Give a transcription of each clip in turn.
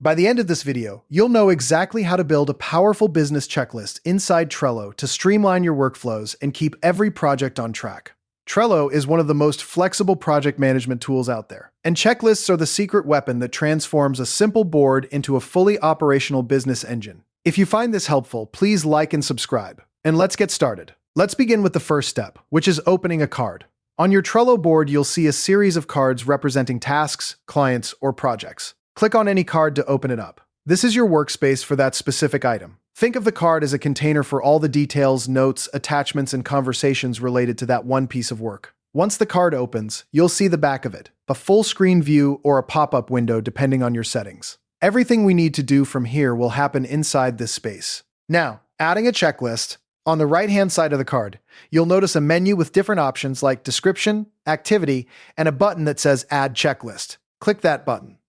By the end of this video, you'll know exactly how to build a powerful business checklist inside Trello to streamline your workflows and keep every project on track. Trello is one of the most flexible project management tools out there, and checklists are the secret weapon that transforms a simple board into a fully operational business engine. If you find this helpful, please like and subscribe. And let's get started. Let's begin with the first step, which is opening a card. On your Trello board, you'll see a series of cards representing tasks, clients, or projects. Click on any card to open it up. This is your workspace for that specific item. Think of the card as a container for all the details, notes, attachments, and conversations related to that one piece of work. Once the card opens, you'll see the back of it, a full screen view or a pop-up window depending on your settings. Everything we need to do from here will happen inside this space. Now, adding a checklist. On the right-hand side of the card, you'll notice a menu with different options like description, activity, and a button that says Add Checklist. Click that button.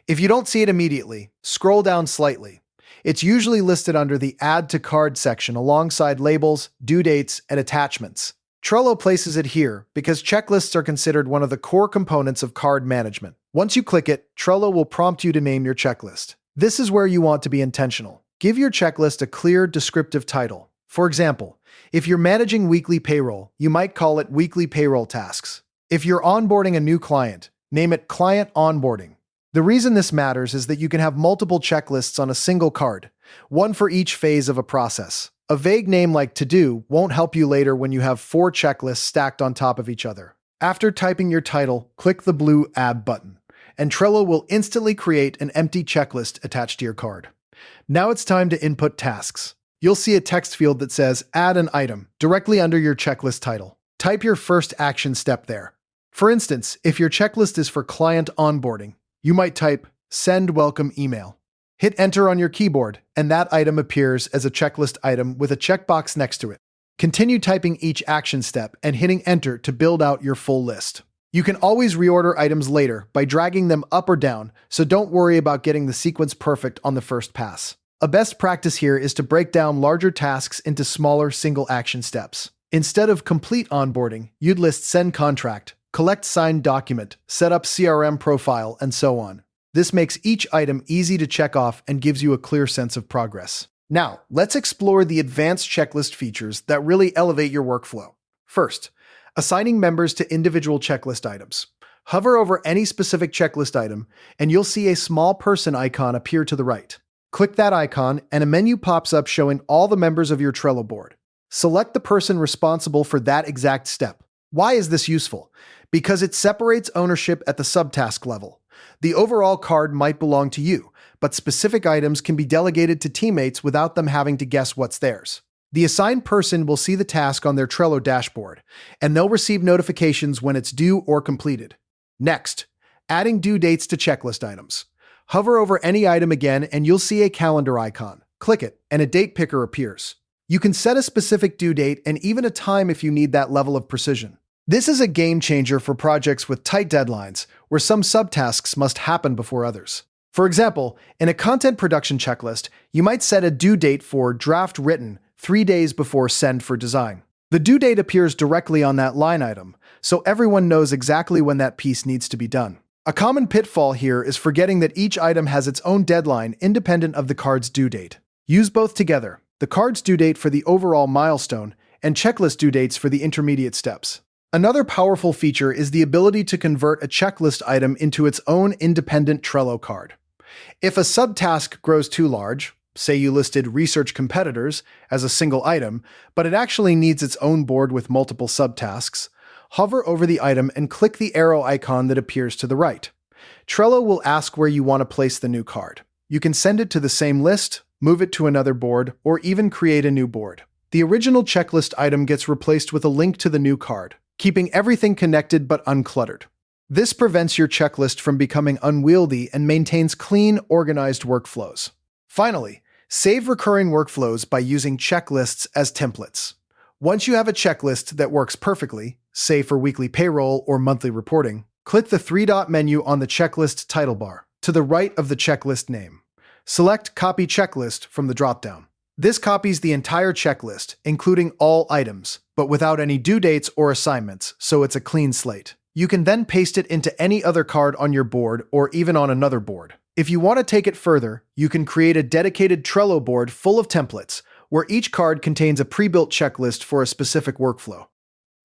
If you don't see it immediately, scroll down slightly. It's usually listed under the Add to Card section alongside labels, due dates, and attachments. Trello places it here because checklists are considered one of the core components of card management. Once you click it, Trello will prompt you to name your checklist. This is where you want to be intentional. Give your checklist a clear, descriptive title. For example, if you're managing weekly payroll, you might call it Weekly Payroll Tasks. If you're onboarding a new client, name it Client Onboarding. The reason this matters is that you can have multiple checklists on a single card, one for each phase of a process. A vague name like To Do won't help you later when you have 4 checklists stacked on top of each other. After typing your title, click the blue Add button, and Trello will instantly create an empty checklist attached to your card. Now it's time to input tasks. You'll see a text field that says Add an item directly under your checklist title. Type your first action step there. For instance, if your checklist is for client onboarding, you might type Send Welcome Email. Hit Enter on your keyboard, and that item appears as a checklist item with a checkbox next to it. Continue typing each action step and hitting Enter to build out your full list. You can always reorder items later by dragging them up or down, so don't worry about getting the sequence perfect on the first pass. A best practice here is to break down larger tasks into smaller single action steps. Instead of complete onboarding, you'd list Send Contract, Collect Signed Document, Set Up CRM Profile, and so on. This makes each item easy to check off and gives you a clear sense of progress. Now, let's explore the advanced checklist features that really elevate your workflow. First, assigning members to individual checklist items. Hover over any specific checklist item, and you'll see a small person icon appear to the right. Click that icon, and a menu pops up showing all the members of your Trello board. Select the person responsible for that exact step. Why is this useful? Because it separates ownership at the subtask level. The overall card might belong to you, but specific items can be delegated to teammates without them having to guess what's theirs. The assigned person will see the task on their Trello dashboard, and they'll receive notifications when it's due or completed. Next, adding due dates to checklist items. Hover over any item again and you'll see a calendar icon. Click it, and a date picker appears. You can set a specific due date and even a time if you need that level of precision. This is a game changer for projects with tight deadlines, where some subtasks must happen before others. For example, in a content production checklist, you might set a due date for draft written 3 days before send for design. The due date appears directly on that line item, so everyone knows exactly when that piece needs to be done. A common pitfall here is forgetting that each item has its own deadline independent of the card's due date. Use both together, the card's due date for the overall milestone and checklist due dates for the intermediate steps. Another powerful feature is the ability to convert a checklist item into its own independent Trello card. If a subtask grows too large, say you listed research competitors as a single item, but it actually needs its own board with multiple subtasks, hover over the item and click the arrow icon that appears to the right. Trello will ask where you want to place the new card. You can send it to the same list, move it to another board, or even create a new board. The original checklist item gets replaced with a link to the new card, keeping everything connected but uncluttered. This prevents your checklist from becoming unwieldy and maintains clean, organized workflows. Finally, save recurring workflows by using checklists as templates. Once you have a checklist that works perfectly, say for weekly payroll or monthly reporting, click the 3-dot menu on the checklist title bar, to the right of the checklist name. Select Copy Checklist from the dropdown. This copies the entire checklist, including all items, but without any due dates or assignments, so it's a clean slate. You can then paste it into any other card on your board or even on another board. If you want to take it further, you can create a dedicated Trello board full of templates, where each card contains a pre-built checklist for a specific workflow.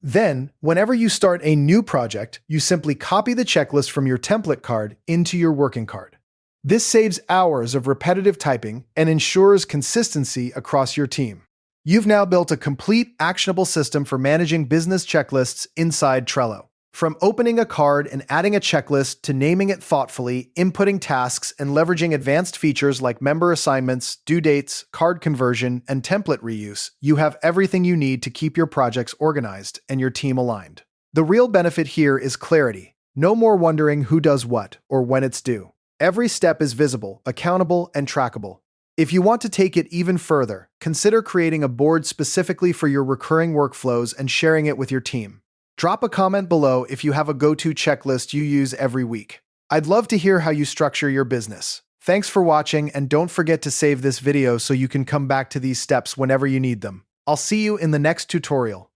Then, whenever you start a new project, you simply copy the checklist from your template card into your working card. This saves hours of repetitive typing and ensures consistency across your team. You've now built a complete, actionable system for managing business checklists inside Trello. From opening a card and adding a checklist to naming it thoughtfully, inputting tasks, and leveraging advanced features like member assignments, due dates, card conversion, and template reuse, you have everything you need to keep your projects organized and your team aligned. The real benefit here is clarity. No more wondering who does what or when it's due. Every step is visible, accountable, and trackable. If you want to take it even further, consider creating a board specifically for your recurring workflows and sharing it with your team. Drop a comment below if you have a go-to checklist you use every week. I'd love to hear how you structure your business. Thanks for watching, and don't forget to save this video so you can come back to these steps whenever you need them. I'll see you in the next tutorial.